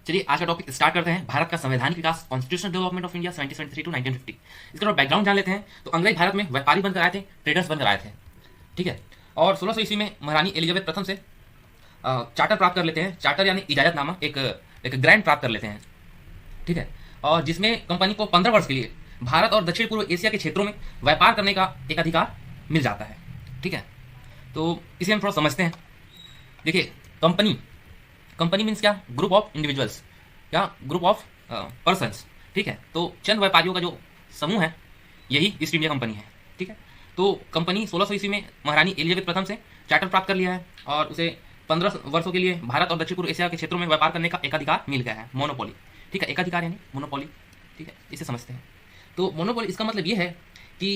चलिए आज का टॉपिक स्टार्ट करते हैं। भारत का संवैधानिक विकास, constitutional development of India 1773 to 1950। इसका थोड़ा बैकग्राउंड जान लेते हैं। तो अंग्रेज भारत में व्यापारी बनकर आए थे, ट्रेडर्स बनकर आए थे, ठीक है। और 1600 ईस्वी में महारानी एलिजाबेथ प्रथम से चार्टर प्राप्त कर लेते हैं। चार्टर यानी इजाजतनामा, एक एक ग्रांट प्राप्त कर लेते हैं, ठीक है। और जिसमें कंपनी को 15 वर्ष के लिए भारत और दक्षिण पूर्व एशिया के क्षेत्रों में व्यापार करने का एक अधिकार मिल जाता है, ठीक है। तो इसे हम थोड़ा समझते हैं। देखिए, कंपनी कंपनी मीन्स क्या? ग्रुप ऑफ इंडिविजुअल्स या ग्रुप ऑफ पर्सन्स, ठीक है। तो चंद व्यापारियों का जो समूह है, यही ईस्ट इंडिया कंपनी है, ठीक है। तो कंपनी 1600 ईस्वी में महारानी एलिजाबेथ प्रथम से चार्टर प्राप्त कर लिया है और उसे 15 वर्षों के लिए भारत और दक्षिण पूर्व एशिया के क्षेत्रों में व्यापार करने का एकाधिकार मिल गया है, मोनोपोली, ठीक है। एकाधिकार यानी मोनोपोली, ठीक है, इसे समझते हैं। तो मोनोपोली इसका मतलब ये है कि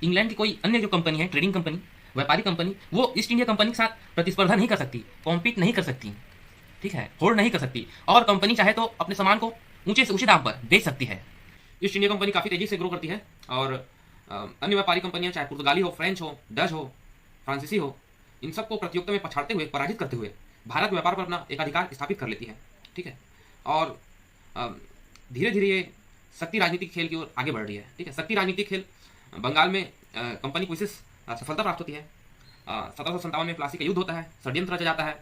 इंग्लैंड की कोई अन्य जो कंपनी है, ट्रेडिंग कंपनी, व्यापारी कंपनी, वो ईस्ट इंडिया कंपनी के साथ प्रतिस्पर्धा नहीं कर सकती, कॉम्पीट नहीं कर सकती, ठीक है, होल्ड नहीं कर सकती। और कंपनी चाहे तो अपने सामान को ऊंचे से ऊंचे दाम पर बेच सकती है। ईस्ट इंडिया कंपनी काफ़ी तेजी से ग्रो करती है और अन्य व्यापारी कंपनियां, चाहे पुर्तगाली हो, फ्रेंच हो, डच हो, फ्रांसीसी हो, इन सबको प्रतियोगिता में पछाड़ते हुए, पराजित करते हुए भारत व्यापार पर अपना एकाधिकार स्थापित कर लेती है, ठीक है। और धीरे धीरे ये शक्ति राजनीतिक खेल की ओर आगे बढ़ रही है, ठीक है। शक्ति राजनीतिक खेल बंगाल में कंपनी को विशेष सफलता प्राप्त होती है। 1757 में प्लासी का युद्ध होता है, षड्यंत्र रचा जाता है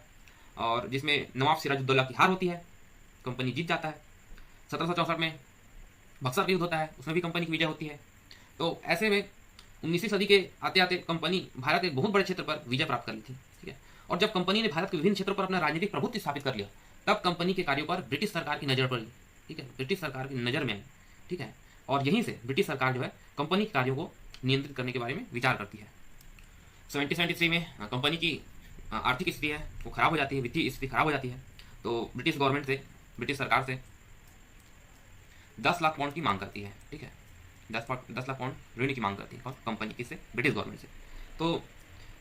और जिसमें नवाब सिराजुद्दौला की हार होती है, कंपनी जीत जाता है। 1764 में बक्सर का युद्ध होता है, उसमें भी कंपनी की विजय होती है। तो ऐसे में 19वीं सदी के आते आते कंपनी भारत के बहुत बड़े क्षेत्र पर विजय प्राप्त कर ली थी, ठीक है। और जब कंपनी ने भारत के विभिन्न क्षेत्रों पर अपना राजनीतिक प्रभुत्व स्थापित कर लिया, तब कंपनी के कार्यों पर ब्रिटिश सरकार की नजर पड़ी, ठीक है, ब्रिटिश सरकार की नज़र में आई, ठीक है। और यहीं से ब्रिटिश सरकार जो है कंपनी के कार्यों को नियंत्रित करने के बारे में विचार करती है। 1773 में कंपनी की आर्थिक स्थिति है वो खराब हो जाती है, वित्तीय स्थिति खराब हो जाती है। तो ब्रिटिश गवर्नमेंट से, ब्रिटिश सरकार से 10 लाख पाउंड की मांग करती है, ठीक है। 10 लाख पाउंड ऋण की मांग करती है और कंपनी किससे? ब्रिटिश गवर्नमेंट से। तो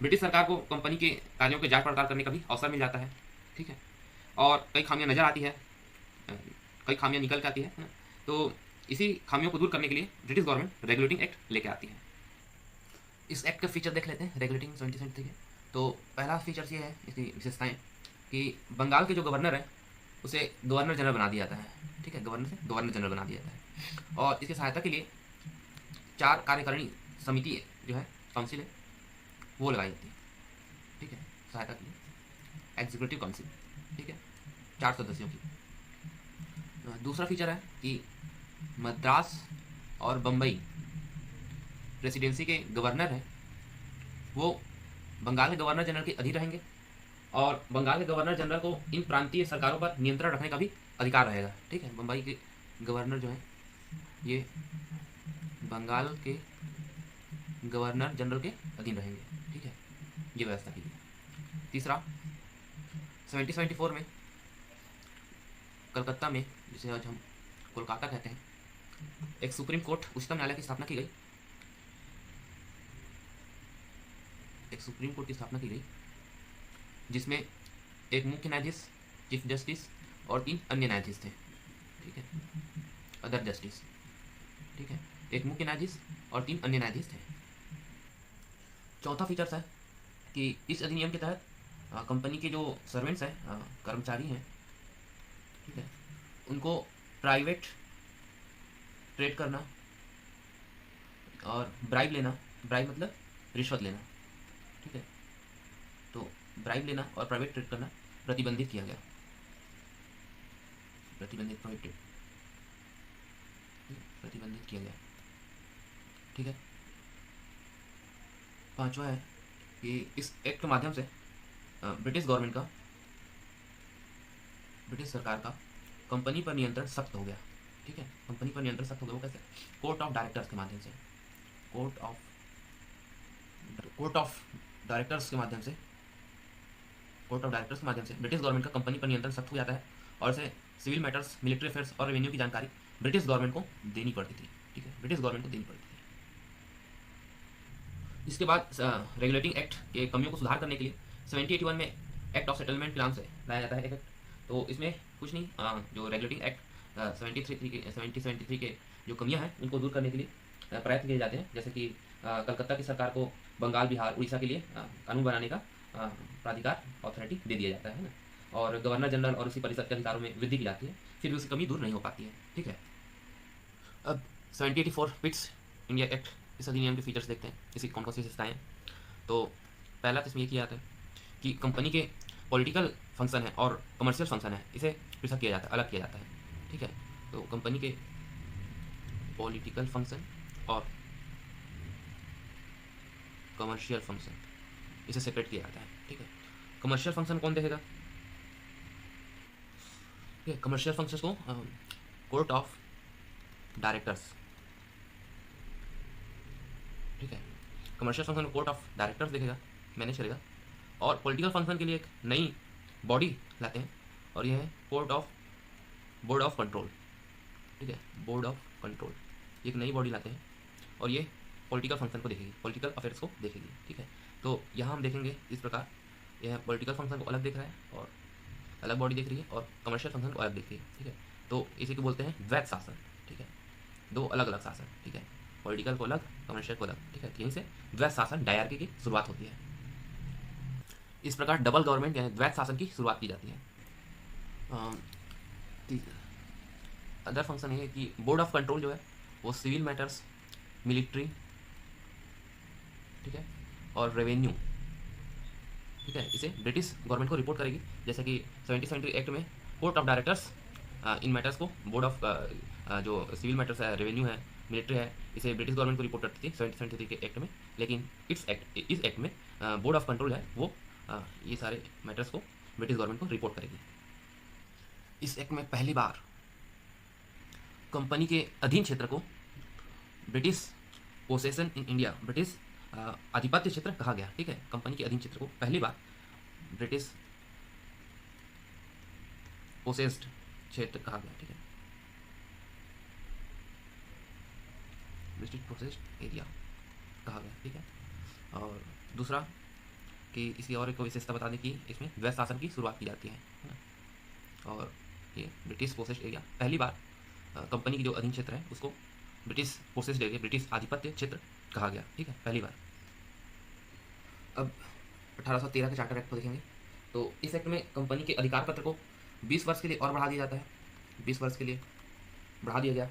ब्रिटिश सरकार को कंपनी के कार्यों के जांच पड़ताल करने का भी अवसर मिल जाता है, ठीक है। और कई खामियां नजर आती है, कई खामियां निकल के आती है ना। तो इसी खामियों को दूर करने के लिए ब्रिटिश गवर्नमेंट रेगुलेटिंग एक्ट लेके आती है। इस एक्ट का फीचर देख लेते हैं, रेगुलेटिंग 1773 के। तो पहला फीचर ये है, इसकी विशेषताएं, कि बंगाल के जो गवर्नर है उसे गवर्नर जनरल बना दिया जाता है, ठीक है, गवर्नर से गवर्नर जनरल बना दिया जाता है। और इसकी सहायता के लिए 4 कार्यकारिणी समिति जो है, काउंसिल है, वो लगाई जाती है, ठीक है, सहायता के लिए एग्जीक्यूटिव काउंसिल, ठीक है, 4 सदस्यों की। दूसरा फीचर है कि मद्रास और बम्बई प्रेसिडेंसी के गवर्नर हैं, वो बंगाल के गवर्नर जनरल के अधीन रहेंगे और बंगाल के गवर्नर जनरल को इन प्रांतीय सरकारों पर नियंत्रण रखने का भी अधिकार रहेगा, ठीक है। बम्बई के गवर्नर जो हैं ये बंगाल के गवर्नर जनरल के अधीन रहेंगे, ठीक है, ये व्यवस्था की गई। तीसरा, 1774 में कलकत्ता में, जिसे आज हम कोलकाता कहते हैं, एक सुप्रीम कोर्ट, उच्चतम न्यायालय की स्थापना की गई। एक सुप्रीम कोर्ट की स्थापना की गई जिसमें एक मुख्य न्यायाधीश, चीफ जस्टिस और 3 अन्य न्यायाधीश थे, ठीक है, अदर जस्टिस, ठीक है। एक मुख्य न्यायाधीश और 3 अन्य न्यायाधीश थे। चौथा फीचर्स है कि इस अधिनियम के तहत कंपनी के जो सर्वेंट्स हैं, कर्मचारी हैं, ठीक है, उनको प्राइवेट ट्रेड करना और ब्राइब लेना, ब्राइब मतलब रिश्वत लेना, ठीक है, तो ब्राइब लेना और प्राइवेट ट्रेड करना प्रतिबंधित किया गया, प्रतिबंधित किया गया, ठीक है। पांचवा है कि इस एक्ट के माध्यम से ब्रिटिश गवर्नमेंट का, ब्रिटिश सरकार का कंपनी पर नियंत्रण सख्त हो गया, ठीक है, कंपनी पर नियंत्रण सख्त हो गया। वो कैसे? कोर्ट ऑफ डायरेक्टर्स के माध्यम से, कोर्ट ऑफ डायरेक्टर्स के माध्यम से, कोर्ट ऑफ डायरेक्टर्स के माध्यम से ब्रिटिश गवर्नमेंट का कंपनी पर नियंत्रण सख्त हो जाता है और इसे सिविल मैटर्स, मिलिट्री अफेयर्स और रेवेन्यू की जानकारी ब्रिटिश गवर्नमेंट को देनी पड़ती थी, ठीक है, ब्रिटिश गवर्नमेंट को देनी पड़ती थी। इसके बाद रेगुलेटिंग एक्ट के कमियों को सुधार करने के लिए 1781 में एक्ट ऑफ सेटलमेंट के नाम से लाया जाता है एक एक्ट। तो इसमें कुछ नहीं, जो रेगुलेटिंग एक्ट 1773 के जो कमियां हैं उनको दूर करने के लिए प्रयत्न किए जाते हैं। जैसे कि कलकत्ता की सरकार को बंगाल, बिहार, उड़ीसा के लिए कानून बनाने का प्राधिकार, अथॉरिटी दे दिया जाता है ना। और गवर्नर जनरल और उसी परिषद के अधिकारों में वृद्धि की जाती है। फिर भी उसकी कमी दूर नहीं हो पाती है। ठीक है, अब 1784 पिट्स इंडिया एक्ट, इस अधिनियम के फीचर्स देखते हैं, इसकी कौन कौन सी विशेषताएँ हैं। तो पहला तो इसमें ये किया जाता है कि कंपनी के पॉलिटिकल फंक्शन है और कमर्शियल फंक्शन है, इसे पृथक किया जाता है, अलग किया जाता है। ठीक है, तो कंपनी के पॉलिटिकल फंक्शन और कमर्शियल फंक्शन, इसे सेपरेट किया जाता है। ठीक है, कमर्शियल फंक्शन कौन देखेगा? ठीक है, कमर्शियल फंक्शन को कोर्ट ऑफ डायरेक्टर्स, ठीक है, कमर्शियल फंक्शन को कोर्ट ऑफ डायरेक्टर्स देखेगा, मैनेज करेगा। और पॉलिटिकल फंक्शन के लिए एक नई बॉडी लाते हैं और यह है बोर्ड ऑफ कंट्रोल। ठीक है, बोर्ड ऑफ कंट्रोल, एक नई बॉडी लाते हैं और ये पॉलिटिकल फंक्शन को देखेगी, पॉलिटिकल अफेयर्स को देखेगी। ठीक है, तो यहाँ हम देखेंगे इस प्रकार, यह पॉलिटिकल फंक्शन को अलग देख रहा है और अलग बॉडी देख रही है, और कमर्शियल फंक्शन को अलग देख रही है। ठीक है, तो इसी को बोलते हैं द्वैत शासन। ठीक है, दो अलग अलग शासन। ठीक है, पॉलिटिकल को अलग, कमर्शियल को अलग। ठीक है, यहीं से द्वैत शासन, डायरकी की शुरुआत होती है। इस प्रकार डबल गवर्नमेंट यानी द्वैत शासन की शुरुआत की जाती है। अदर फंक्शन ये है कि बोर्ड ऑफ कंट्रोल जो है वो सिविल मैटर्स, मिलिट्री, ठीक है, और रेवेन्यू, ठीक है, इसे ब्रिटिश गवर्नमेंट को रिपोर्ट करेगी। जैसे कि 1773 एक्ट में court of directors in matters को बोर्ड ऑफ जो सिविल मैटर्स है, रेवेन्यू है, मिलिट्री है, इसे ब्रिटिश गवर्नमेंट को रिपोर्ट करती थी 1773 के एक्ट में। लेकिन इस एक्ट में बोर्ड ऑफ कंट्रोल है वो ये सारे मैटर्स को ब्रिटिश गवर्नमेंट को रिपोर्ट करेगी। इस एक्ट में पहली बार कंपनी के अधीन क्षेत्र को British possession in India, British आधिपत्य क्षेत्र कहा गया। ठीक है, कंपनी के अधीन क्षेत्र को पहली बार ब्रिटिश पोसेस्ड क्षेत्र कहा गया। ठीक है, ब्रिटिश पोसेस्ड एरिया कहा गया। ठीक है, और दूसरा कि इसकी और एक विशेषता बता दें कि इसमें द्वैत शासन की शुरुआत की जाती है। और ये ब्रिटिश पोसेस्ड एरिया पहली बार कंपनी की जो अधीन क्षेत्र है उसको ब्रिटिश पोसेस्ड एरिया, ब्रिटिश आधिपत्य क्षेत्र कहा गया। ठीक है, पहली बार। अब 1813 के चार्टर एक्ट को देखेंगे तो इस एक्ट में कंपनी के अधिकार पत्र को 20 वर्ष के लिए और बढ़ा दिया जाता है, 20 वर्ष के लिए बढ़ा दिया गया।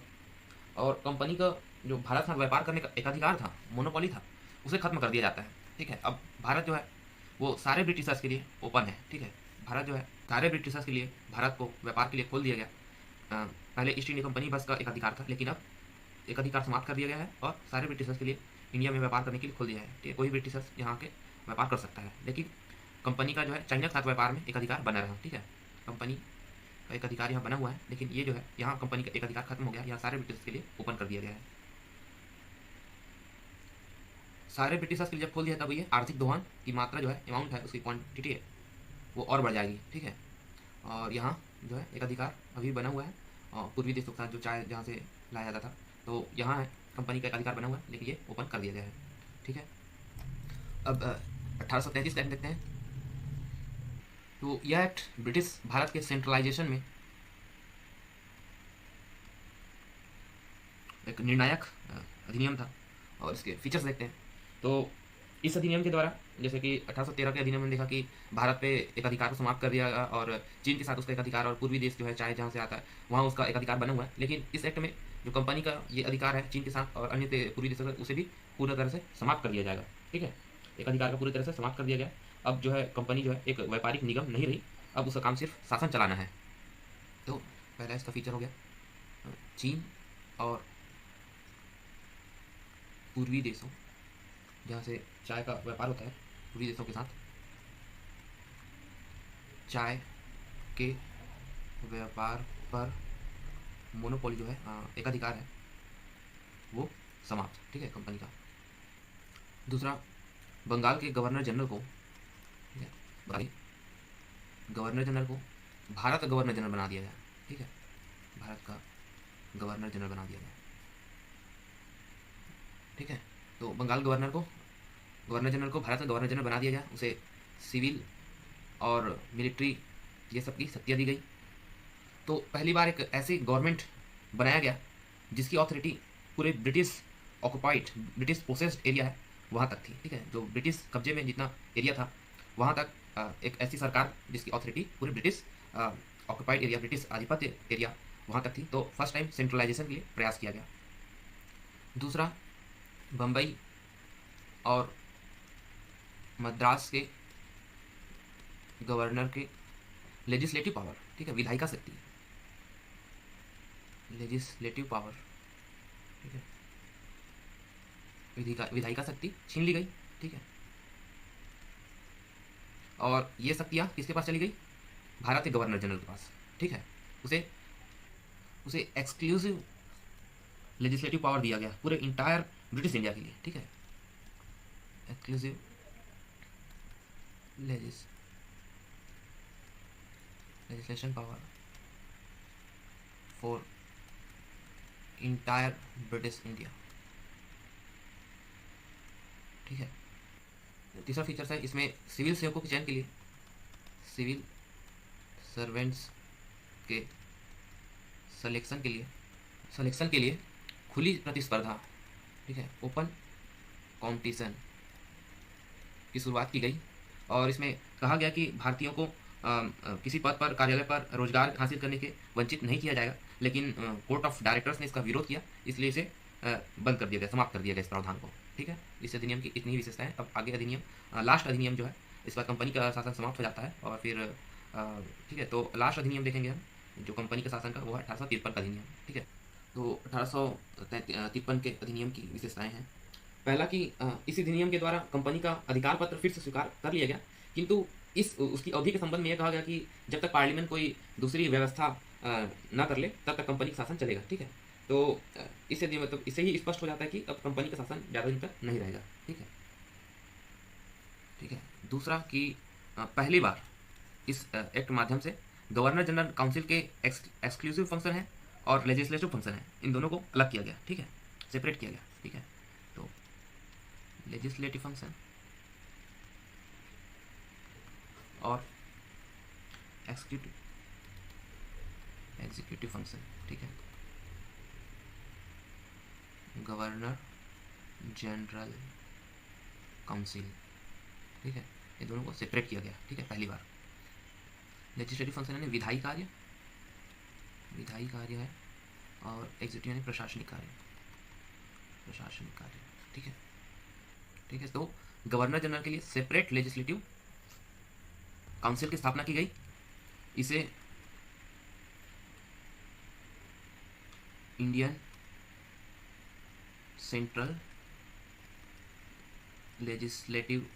और कंपनी का जो भारत में व्यापार करने का एक अधिकार था, मोनोपोली था, उसे खत्म कर दिया जाता है। ठीक है, अब भारत जो है वो सारे ब्रिटिशर्स के लिए ओपन है। ठीक है, भारत जो है सारे ब्रिटिशर्स के लिए, भारत को व्यापार के लिए खोल दिया गया। पहले ईस्ट इंडिया कंपनी बस का एक अधिकार था, लेकिन अब एक अधिकार समाप्त कर दिया गया है और सारे ब्रिटिशर्स के लिए इंडिया में व्यापार करने के लिए खोल दिया है। ठीक है, कोई ब्रिटिशर्स यहाँ के व्यापार कर सकता है, लेकिन कंपनी का जो है चाइना के साथ व्यापार में एक अधिकार बना रहा। ठीक है, कंपनी का एक अधिकार यहाँ बना हुआ है, लेकिन ये जो है यहाँ कंपनी का एक अधिकार खत्म हो गया, यहाँ सारे ब्रिटिशर्स के लिए ओपन कर दिया गया है। सारे ब्रिटिशर्स के लिए जब खोल दिया तब ये आर्थिक दोहन की मात्रा जो है, अमाउंट है, उसकी क्वांटिटी है, वो और बढ़ जाएगी। ठीक है, और यहाँ जो है एक अधिकार अभी बना हुआ है और पूर्वी देशों के साथ जो चाय जहाँ से लाया जाता था, तो यहाँ है कंपनी का एक अधिकार बना हुआ है, लेकिन ये ओपन कर दिया गया है। ठीक है, अब 1833 का एक्ट देखते हैं। तो यह एक्ट ब्रिटिश भारत के सेंट्रलाइजेशन में एक निर्णायक अधिनियम था और इसके फीचर्स देखते हैं। तो इस अधिनियम के द्वारा, जैसे कि 1813 के अधिनियम में देखा कि भारत पे एक अधिकार को समाप्त कर दिया गया और चीन के साथ उसका एक अधिकार, और पूर्वी देश जो है चाय जहाँ से आता है वहाँ उसका एक अधिकार बना हुआ है। लेकिन इस एक्ट में जो कंपनी का ये अधिकार है चीन के साथ और अन्य पूर्वी देशों का, उसे भी पूरी तरह से समाप्त कर दिया जाएगा। ठीक है, एक अधिकार का पूरी तरह से समाप्त कर दिया गया। अब जो है कंपनी जो है एक व्यापारिक निगम नहीं रही, अब उसका काम सिर्फ शासन चलाना है। तो पहला इसका फीचर हो गया चीन और पूर्वी देशों जहाँ से चाय का व्यापार होता है, पूर्वी देशों के साथ चाय के व्यापार पर मोनोपोली जो है, एक अधिकार है, वो समाप्त। ठीक है, कंपनी का। दूसरा, बंगाल के गवर्नर जनरल को, ठीक है, गवर्नर जनरल को भारत का गवर्नर जनरल बना दिया गया। ठीक है, भारत का गवर्नर जनरल बना दिया गया। ठीक है, तो बंगाल गवर्नर जनरल को भारत का गवर्नर जनरल बना दिया गया, उसे सिविल और मिलिट्री ये सब की शक्तियाँ दी गई। तो पहली बार एक ऐसी गवर्नमेंट बनाया गया जिसकी ऑथोरिटी पूरे British occupied, British possessed area है वहाँ तक थी। ठीक है, जो ब्रिटिश कब्जे में जितना एरिया था वहाँ तक एक ऐसी सरकार जिसकी ऑथोरिटी पूरे ब्रिटिश ऑक्युपाइड एरिया, ब्रिटिश आधिपत्य एरिया वहाँ तक थी, तो फर्स्ट टाइम सेंट्रलाइजेशन के लिए प्रयास किया गया। दूसरा, बम्बई और मद्रास के गवर्नर के लेजिस्लेटिव पावर, ठीक है, विधायिका शक्ति, लेजिस्लेटिव पावर, ठीक है, विधायिका शक्ति छीन ली गई, ठीक है। और ये शक्तियाँ किसके पास चली गई? भारत के गवर्नर जनरल के पास, ठीक है। उसे उसे एक्सक्लूसिव लेजिस्लेटिव पावर दिया गया पूरे इंटायर ब्रिटिश इंडिया के लिए, ठीक है। Exclusive legislation power for entire British India, ठीक है। तीसरा फीचर्स है इसमें सिविल सेवकों के चयन के लिए, सिविल सर्वेंट्स के सिलेक्शन के लिए खुली प्रतिस्पर्धा, ठीक है, ओपन कंपटीशन की शुरुआत की गई। और इसमें कहा गया कि भारतीयों को किसी पद पर, कार्यालय पर रोजगार हासिल करने के वंचित नहीं किया जाएगा, लेकिन कोर्ट ऑफ डायरेक्टर्स ने इसका विरोध किया, इसलिए इसे बंद कर दिया गया, समाप्त कर दिया गया इस प्रावधान को, ठीक है। इस अधिनियम की इतनी विशेषताएं। अब आगे अधिनियम, लास्ट अधिनियम जो है, इस बार कंपनी का शासन समाप्त हो जाता है और फिर ठीक है, तो लास्ट अधिनियम देखेंगे हम जो कंपनी का शासन का, वो है 1853 का अधिनियम, ठीक है। तो 1853 के अधिनियम की विशेषताएं हैं। पहला कि इस अधिनियम के द्वारा कंपनी का अधिकार पत्र फिर से स्वीकार कर लिया गया, किंतु उसकी अवधि के संबंध में यह कहा गया कि जब तक पार्लियामेंट कोई दूसरी व्यवस्था न कर ले तब तक कंपनी का शासन चलेगा, ठीक है। तो इससे मतलब इससे ही स्पष्ट हो जाता है कि अब कंपनी का शासन ज़्यादा दिन तक नहीं रहेगा, ठीक है, ठीक है। दूसरा कि पहली बार इस एक्ट के माध्यम से गवर्नर जनरल काउंसिल के एक्सक्लूसिव फंक्शन है और लेजिस्लेटिव फंक्शन है, इन दोनों को अलग किया गया, ठीक है, सेपरेट किया गया, ठीक है। तो लेजिस्लेटिव फंक्शन और एग्जीक्यूटिव फंक्शन, ठीक है, गवर्नर जनरल काउंसिल, ठीक है, ये दोनों को सेपरेट किया गया, ठीक है, पहली बार। लेजिस्लेटिव फंक्शन यानी विधायी कार्य है, और एग्जीक्यूटिव यानी प्रशासनिक कार्य, ठीक है, ठीक है। तो गवर्नर जनरल के लिए सेपरेट लेजिस्लेटिव काउंसिल की स्थापना की गई। इसे इंडियन सेंट्रल लेजिस्लेटिव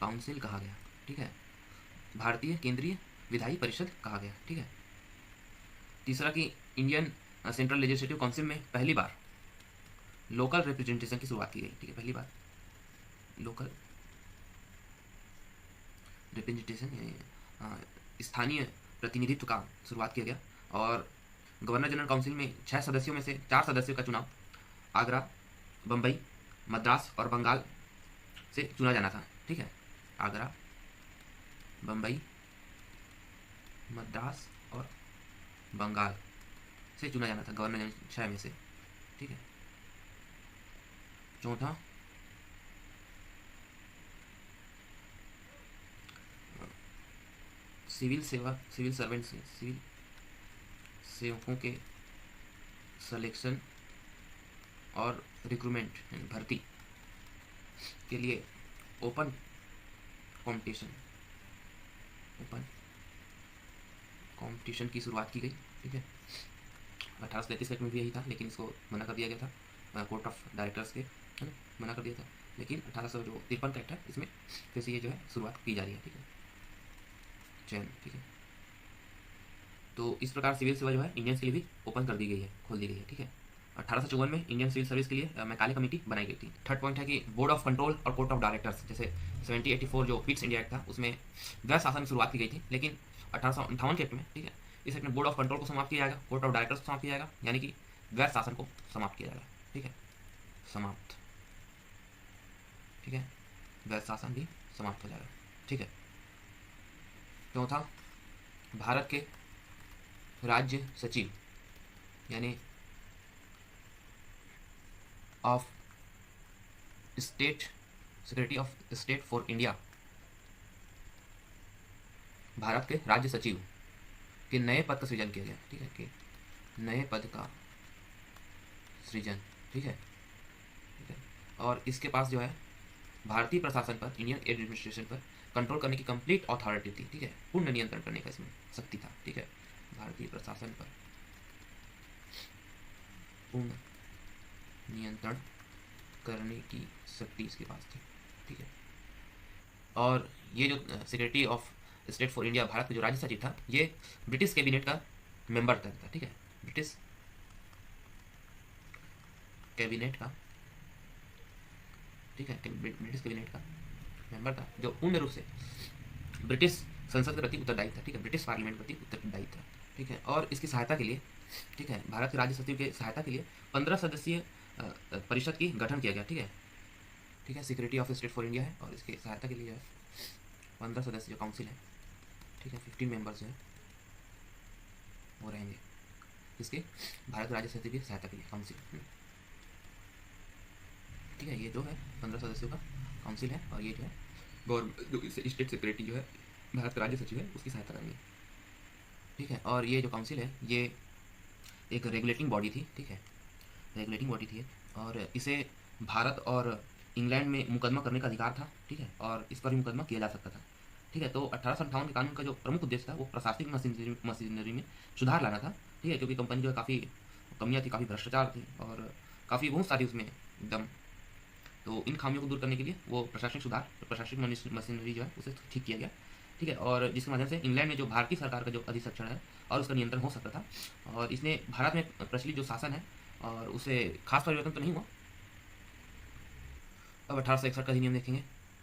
काउंसिल कहा गया, ठीक है, भारतीय केंद्रीय विधायी परिषद कहा गया, ठीक है। तीसरा कि इंडियन सेंट्रल लेजिस्लेटिव काउंसिल में पहली बार लोकल रिप्रेजेंटेशन की शुरुआत की गई, ठीक है, पहली बार लोकल रिप्रेजेंटेशन, स्थानीय प्रतिनिधित्व का शुरुआत किया गया। और गवर्नर जनरल काउंसिल में 6 सदस्यों में से 4 सदस्यों का चुनाव आगरा, बम्बई, मद्रास और बंगाल से चुना जाना था, ठीक है, आगरा, बम्बई, मद्रास और बंगाल से चुना जाना था गवर्नर जनरल 6 में से, ठीक है। चौथा, सिविल सेवकों के सिलेक्शन और रिक्रूटमेंट भर्ती के लिए ओपन कंपटीशन की शुरुआत की गई, ठीक है। 1833 में भी यही था, लेकिन इसको मना कर दिया गया था कोर्ट ऑफ डायरेक्टर्स के, है ना, मना कर दिया था। लेकिन 1853 का एक्ट है, इसमें फिर से ये जो है शुरुआत की जा रही है, ठीक है, चयन, ठीक है। तो इस प्रकार सिविल सेवा जो है इंडियंस के लिए भी ओपन कर दी गई है, खोल दी गई है, ठीक है। 1854 में इंडियन सिविल सर्विस के लिए मैकाले कमेटी बनाई गई थी। थर्ड पॉइंट है कि बोर्ड ऑफ कंट्रोल और कोर्ट ऑफ डायरेक्टर्स, जैसे 1784 जो पिट्स इंडिया एक्ट था उसमें गैर शासन की शुरुआत की गई थी, लेकिन 1858 के एक्ट में, ठीक है, इस एक्ट में बोर्ड ऑफ कंट्रोल को समाप्त किया जाएगा, कोर्ट ऑफ डायरेक्टर्स को समाप्त किया जाएगा, यानी कि गैर शासन को समाप्त किया जाएगा, ठीक है, समाप्त, ठीक है, गैर शासन भी समाप्त हो जाएगा, ठीक है। चौथा, भारत के राज्य सचिव यानी of state, secretary of state for India, Bharat के राज्य सचिव के नए पद का सृजन किया गया, ठीक है, कि नए पद का सृजन, ठीक है। ठीक है, और इसके पास जो है भारतीय प्रशासन पर, इंडियन एडमिनिस्ट्रेशन पर कंट्रोल करने की कंप्लीट अथॉरिटी थी, ठीक है, पूर्ण नियंत्रण करने का इसमें शक्ति था, ठीक है। भारतीय प्रशासन पर पूर्ण नियंत्रण करने की शक्ति इसके पास थी, ठीक है। और ये जो secretary of state for India, Bharat का जो राज्य सचिव था, ये ब्रिटिश कैबिनेट का मेंबर था, ठीक है, ब्रिटिश कैबिनेट का, ठीक है, ब्रिटिश कैबिनेट का मेंबर था, जो पूर्ण रूप से ब्रिटिश संसद के प्रति उत्तरदायी था, ठीक है, ब्रिटिश पार्लियामेंट के प्रति उत्तरदायी था, ठीक है। और इसकी सहायता के लिए, ठीक है, भारत के राज्य सचिव के सहायता के लिए 15 सदस्यीय परिषद की गठन किया गया, ठीक है। ठीक है, security of state for India है, और इसके सहायता के लिए जो है 15 सदस्य जो काउंसिल है, ठीक है, 15 मेंबर्स जो है वो रहेंगे, इसके भारत राज्य सचिव की सहायता के लिए काउंसिल, ठीक है। ये जो है 15 सदस्यों का काउंसिल है, और ये जो है गवर्नमेंट जो स्टेट सेक्रेटरी जो है भारत का राज्य सचिव है उसकी सहायता करेंगे, ठीक है। और ये जो काउंसिल है ये एक रेगुलेटिंग बॉडी थी, ठीक है, रेगुलेटिंग बॉडी थी, और इसे भारत और इंग्लैंड में मुकदमा करने का अधिकार था, ठीक है, और इस पर भी मुकदमा किया जा सकता था, ठीक है। तो 1858 के कानून का जो प्रमुख उद्देश्य था वो प्रशासनिक मशीनरी में सुधार लाना था, ठीक है, क्योंकि कंपनी जो है काफ़ी कमियाँ थी, काफ़ी भ्रष्टाचार थी, और काफ़ी बहुत सारी उसमें एकदम, तो इन खामियों को दूर करने के लिए वो प्रशासनिक सुधार, प्रशासनिक मशीनरी जो है उसे ठीक किया गया, ठीक है। और जिसके माध्यम से इंग्लैंड में जो भारतीय सरकार का जो अधिसक्षण है और उसका नियंत्रण हो सकता था, और इसने भारत में प्रचलित जो शासन है और उसे खास परिवर्तन तो नहीं हुआ। अब 1861 का अधिनियम देखेंगे।